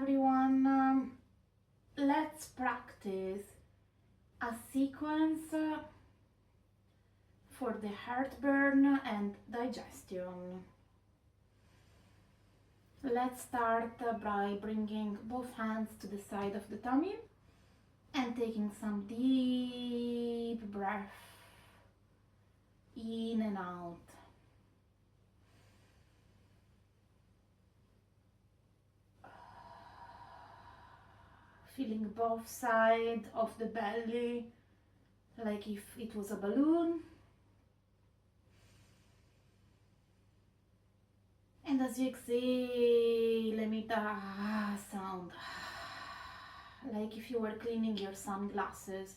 everyone. Let's practice a sequence for the heartburn and digestion. Let's start by bringing both hands to the side of the tummy and taking some deep breath in and out. Feeling both sides of the belly like if it was a balloon. And as you exhale, emit a sound like if you were cleaning your sunglasses.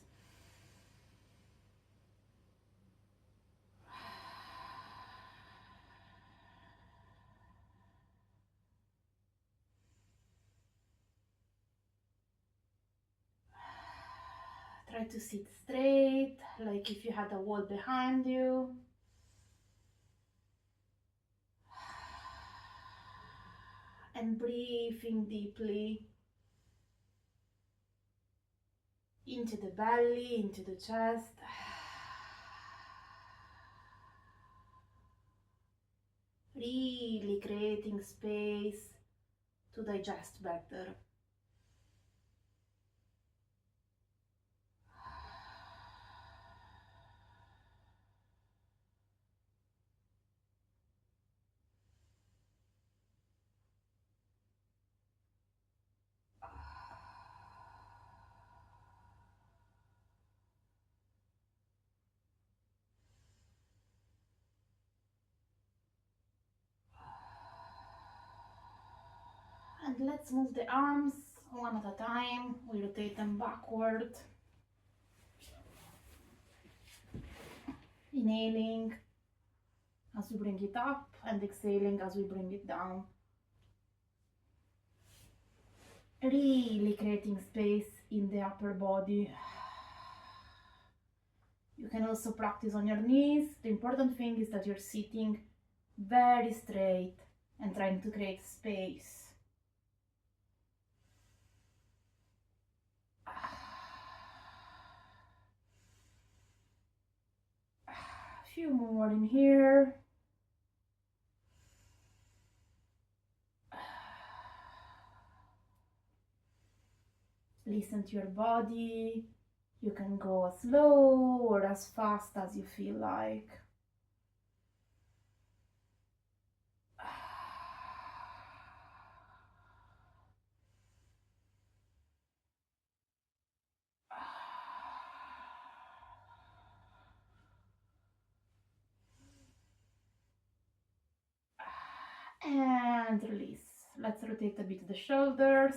Try to sit straight, like if you had a wall behind you. And breathing deeply into the belly, into the chest. Really creating space to digest better. And let's move the arms one at a time. We rotate them backward. Inhaling as we bring it up and exhaling as we bring it down. Really creating space in the upper body. You can also practice on your knees. The important thing is that you're sitting very straight and trying to create space. A few more in here. Listen to your body. You can go as slow or as fast as you feel like. And release. Let's rotate a bit the shoulders.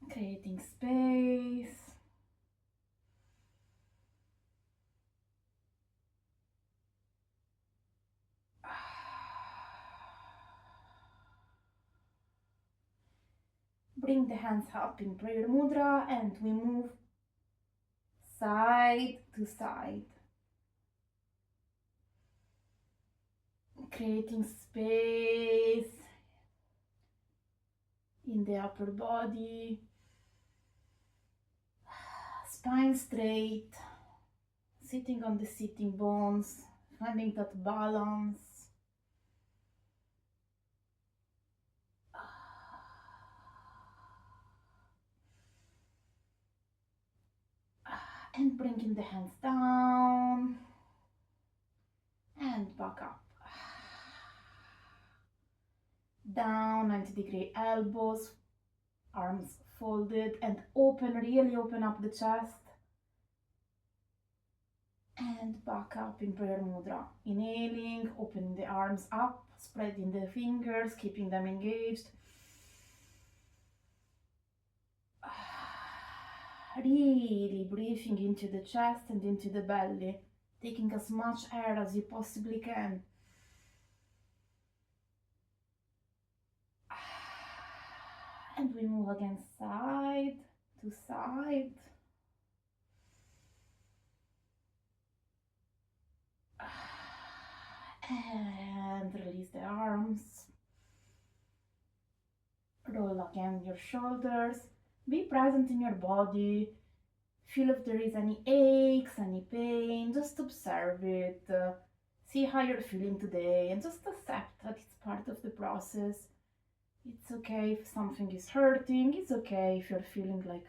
Creating space. Bring the hands up in prayer mudra and we move side to side. Creating space in the upper body. Spine straight. Sitting on the sitting bones. Finding that balance. And bringing the hands down and back up. Down, 90-degree elbows, arms folded and open, really open up the chest. And back up in prayer mudra. Inhaling, opening the arms up, spreading the fingers, keeping them engaged. Really breathing into the chest and into the belly, taking as much air as you possibly can. And we move again side to side. And release the arms. again your shoulders. Be present in your body. Feel if there is any aches, any pain. Just observe it. See how you're feeling today and just accept that it's part of the process. It's okay if something is hurting. It's okay if you're feeling like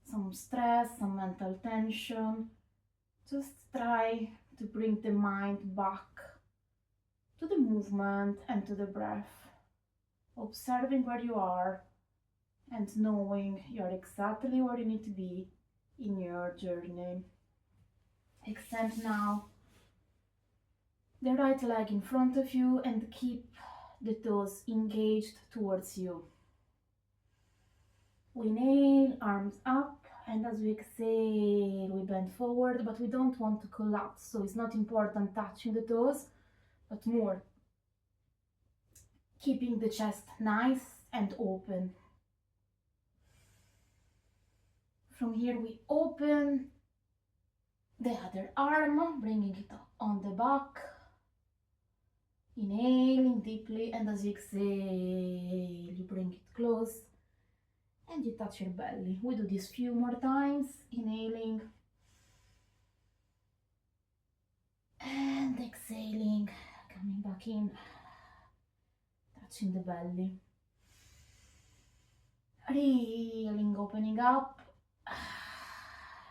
some stress, some mental tension. Just try to bring the mind back to the movement and to the breath, observing where you are and knowing you're exactly where you need to be in your journey. Extend now the right leg in front of you and keep the toes engaged towards you. We inhale, arms up, and as we exhale, we bend forward, but we don't want to collapse, so it's not important touching the toes, but more keeping the chest nice and open. From here we open the other arm, bringing it on the back, inhaling deeply, and as you exhale, you bring it close and you touch your belly. We do this few more times, inhaling and exhaling, coming back in, touching the belly, reeling, opening up,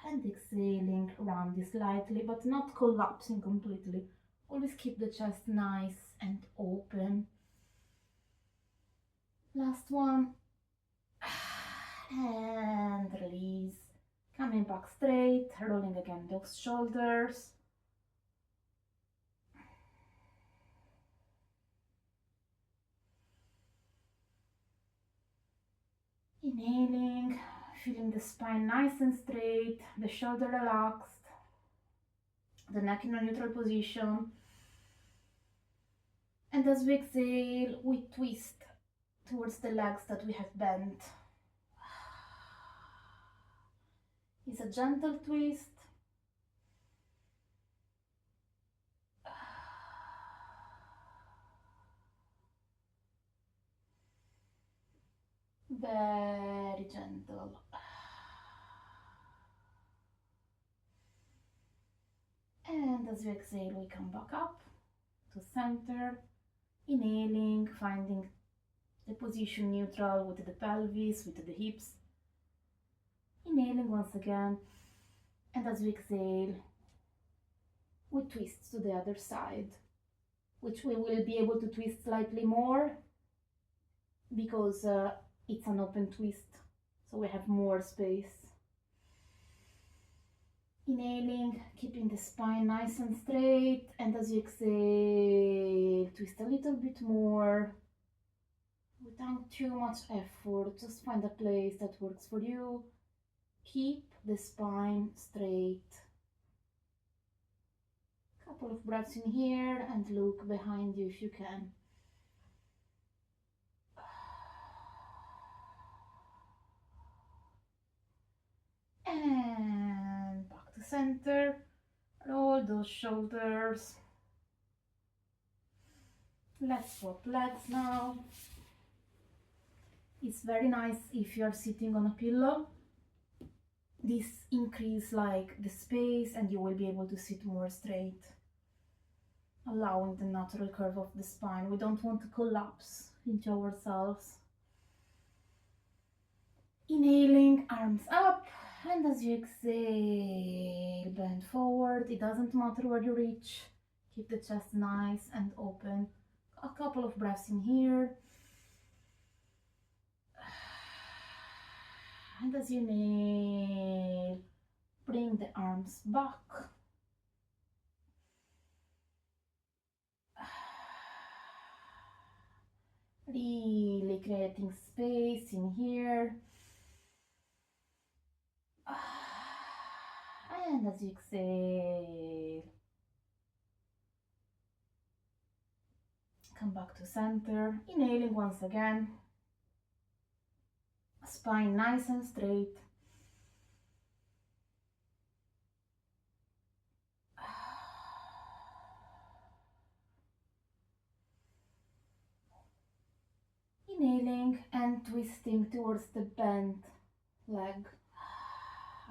and exhaling, rounding slightly, but not collapsing completely. Always keep the chest nice and open. Last one. And release. Coming back straight, rolling again those shoulders. Inhaling, feeling the spine nice and straight, the shoulder relaxed, the neck in a neutral position. And as we exhale, we twist towards the legs that we have bent. It's a gentle twist. Very gentle. And as we exhale, we come back up to center, inhaling, finding the position neutral with the pelvis, with the hips. Inhaling once again, and as we exhale, we twist to the other side, which we will be able to twist slightly more because it's an open twist, so we have more space. Inhaling, keeping the spine nice and straight, and as you exhale, twist a little bit more without too much effort. Just find a place that works for you. Keep the spine straight. Couple of breaths in here and look behind you if you can. And back to center. Roll those shoulders. Let's swap legs now. It's very nice if you are sitting on a pillow. This increases like the space and you will be able to sit more straight, allowing the natural curve of the spine. We don't want to collapse into ourselves. Inhaling, arms up, and as you exhale, bend forward. It doesn't matter where you reach. Keep the chest nice and open. A couple of breaths in here. And as you inhale, bring the arms back. Really creating space in here. And as you exhale, come back to center. Inhaling once again. Spine nice and straight. Inhaling and twisting towards the bent leg.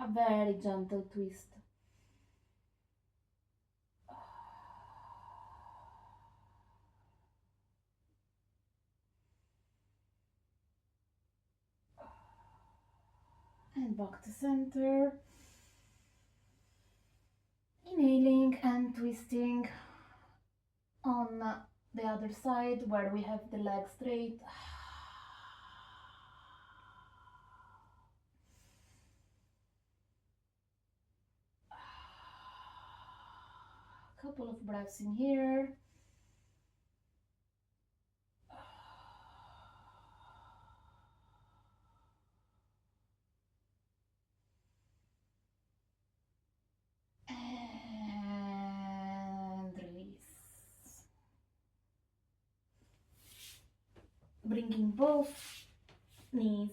A very gentle twist. And back to center. Inhaling and twisting on the other side where we have the leg straight. Couple of breaths in here. And release. Bringing both knees,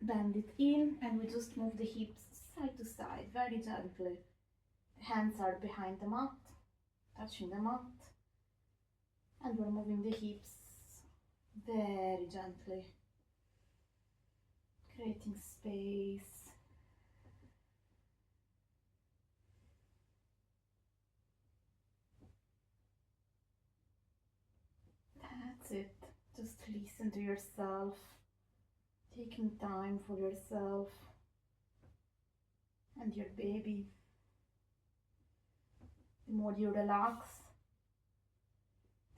bend it in, and we just move the hips side to side very gently. Hands are behind the mat, touching the mat, and we're moving the hips very gently, creating space. That's it. Just listen to yourself, taking time for yourself and your baby. The more you relax,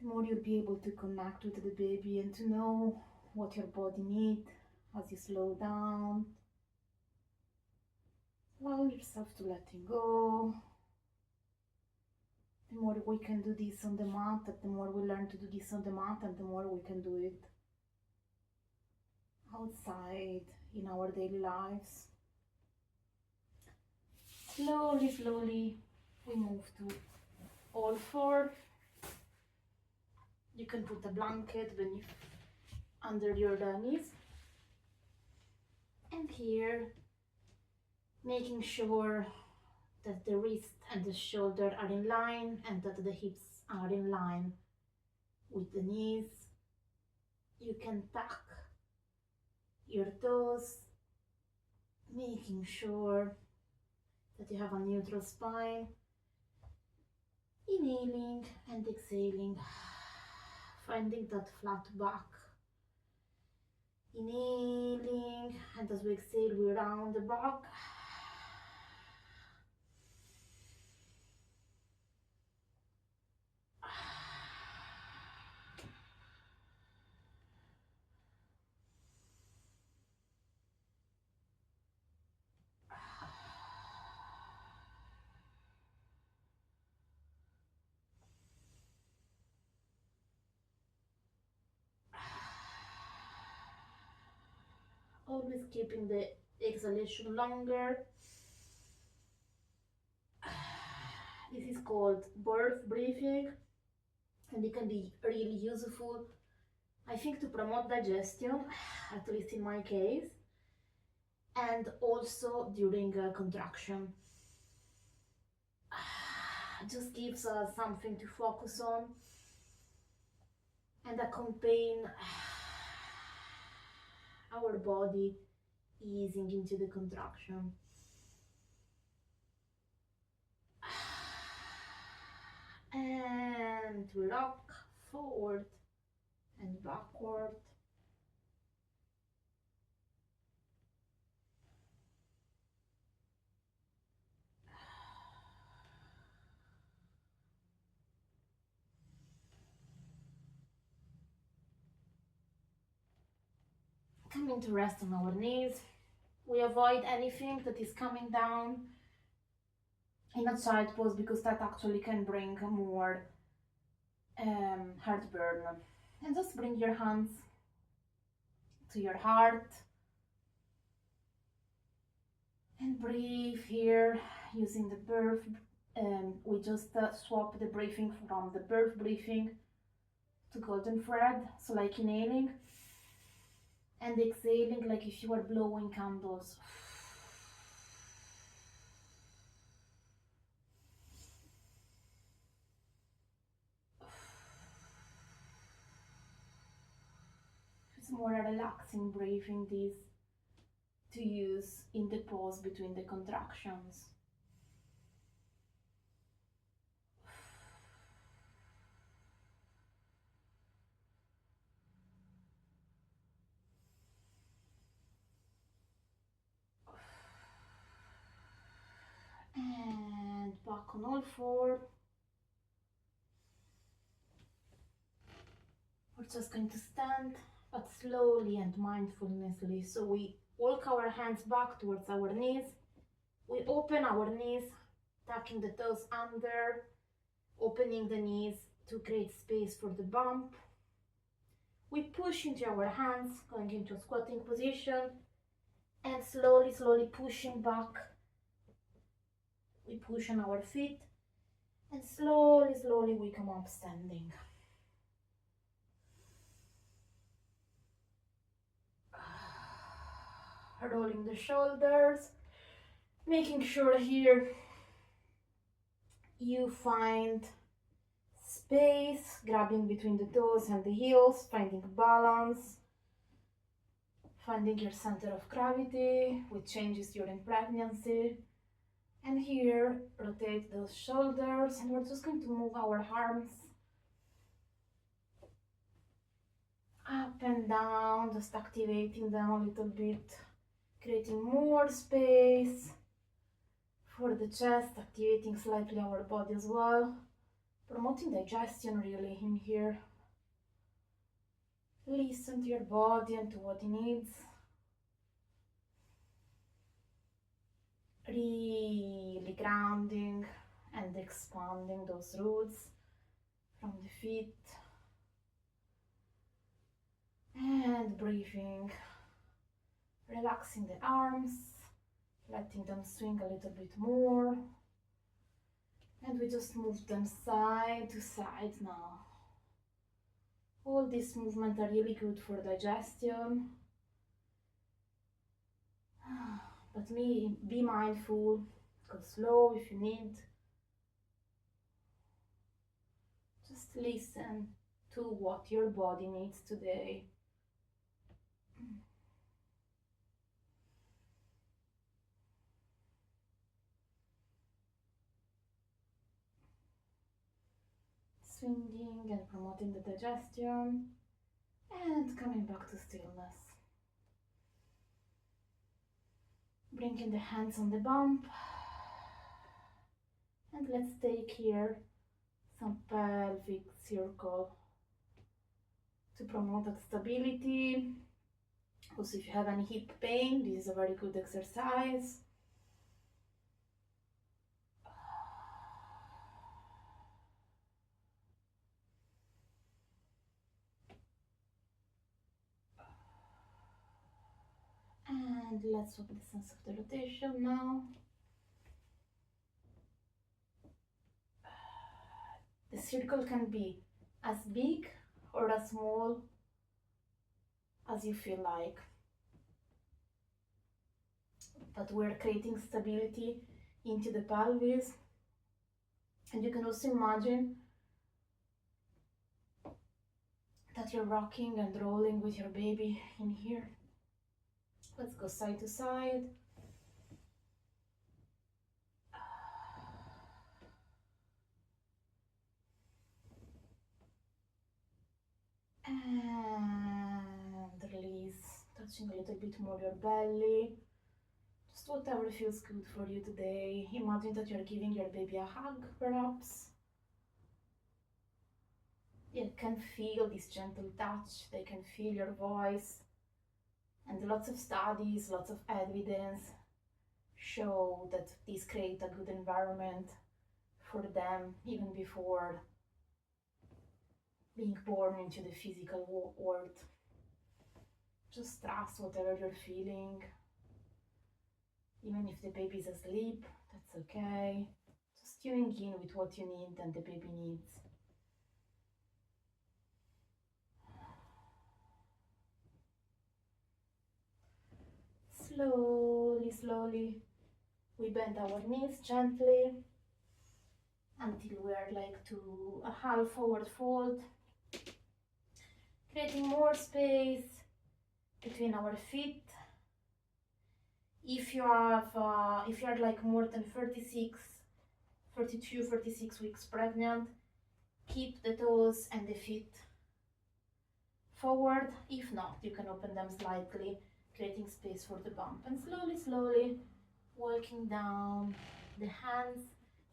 the more you'll be able to connect with the baby and to know what your body needs as you slow down. Allow yourself to letting go. The more we can do this on the mat, the more we learn to do this on the mat, and the more we can do it outside in our daily lives. Slowly, slowly, we move to all four. You can put a blanket beneath, under your knees. And here, making sure that the wrist and the shoulder are in line and that the hips are in line with the knees. You can tuck your toes, making sure that you have a neutral spine. Inhaling and exhaling, finding that flat back. Inhaling, and as we exhale, we round the back. Always keeping the exhalation longer. This is called birth breathing, and it can be really useful, I think, to promote digestion, at least in my case, and also during contraction. Just gives us something to focus on and accompany our body easing into the contraction. And we rock forward and backward. Coming to rest on our knees. We avoid anything that is coming down in a child pose because that actually can bring more heartburn. And just bring your hands to your heart and breathe here using the birth. We just swap the breathing from the birth breathing to golden thread, so like inhaling and exhaling like if you were blowing candles. It's more a relaxing breathing, this to use in the pause between the contractions. And back on all four. We're just going to stand, but slowly and mindfulnessly. So we walk our hands back towards our knees. We open our knees, tucking the toes under, opening the knees to create space for the bump. We push into our hands, going into a squatting position, and slowly, slowly pushing back. We push on our feet, and slowly, slowly we come up standing. Rolling the shoulders, making sure here you find space, grabbing between the toes and the heels, finding balance, finding your center of gravity, which changes during pregnancy. And here, rotate those shoulders, and we're just going to move our arms up and down, just activating them a little bit, creating more space for the chest, activating slightly our body as well, promoting digestion really in here. Listen to your body and to what it needs. Really grounding and expanding those roots from the feet. And breathing, relaxing the arms, letting them swing a little bit more. And we just move them side to side now. All these movements are really good for digestion. But be mindful, go slow if you need. Just listen to what your body needs today. Swinging and promoting the digestion, and coming back to stillness. Bringing the hands on the bump, and let's take here some pelvic circle to promote that stability. Also, if you have any hip pain, this is a very good exercise. And let's swap the sense of the rotation now. The circle can be as big or as small as you feel like. But we're creating stability into the pelvis. And you can also imagine that you're rocking and rolling with your baby in here. Let's go side to side. And release, touching a little bit more your belly. Just whatever feels good for you today. Imagine that you're giving your baby a hug, perhaps. You can feel this gentle touch, they can feel your voice. And lots of studies, lots of evidence show that these create a good environment for them even before being born into the physical world. Just trust whatever you're feeling. Even if the baby's asleep, that's okay. Just tuning in with what you need and the baby needs. Slowly, slowly, we bend our knees gently until we are like to a half forward fold, creating more space between our feet. If you're like more than 36, 32, 36 weeks pregnant, keep the toes and the feet forward. If not, you can open them slightly, creating space for the bump. And slowly, slowly walking down the hands,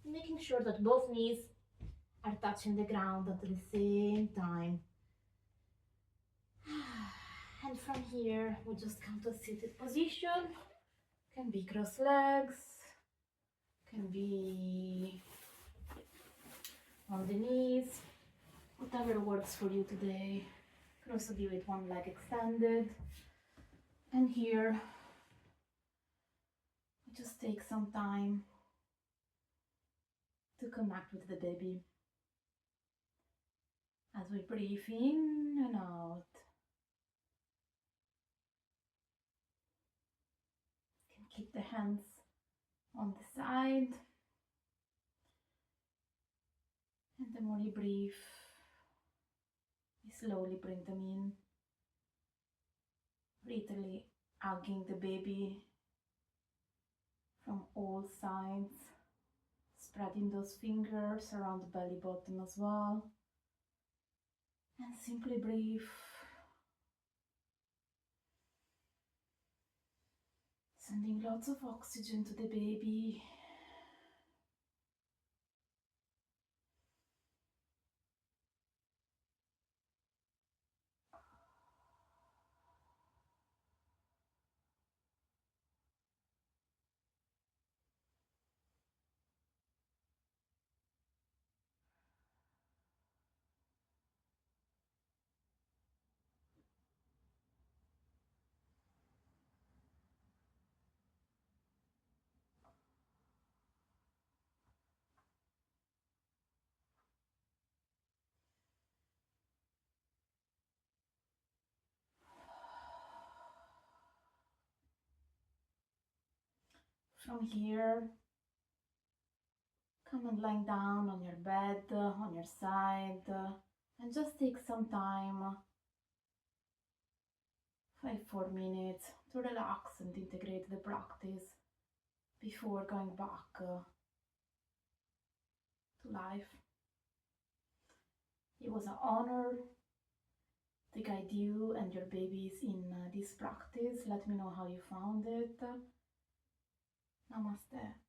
making sure that both knees are touching the ground at the same time. And from here, we just come to a seated position. Can be cross legs, can be on the knees, whatever works for you today. Can also be with one leg extended. And here, we just take some time to connect with the baby as we breathe in and out. You can keep the hands on the side, and the more you breathe, you slowly bring them in, literally hugging the baby from all sides, spreading those fingers around the belly button as well, and simply breathe. Sending lots of oxygen to the baby. From here, come and lie down on your bed, on your side, and just take some time, 4 minutes, to relax and integrate the practice before going back to life. It was an honor to guide you and your babies in this practice. Let me know how you found it. Namaste.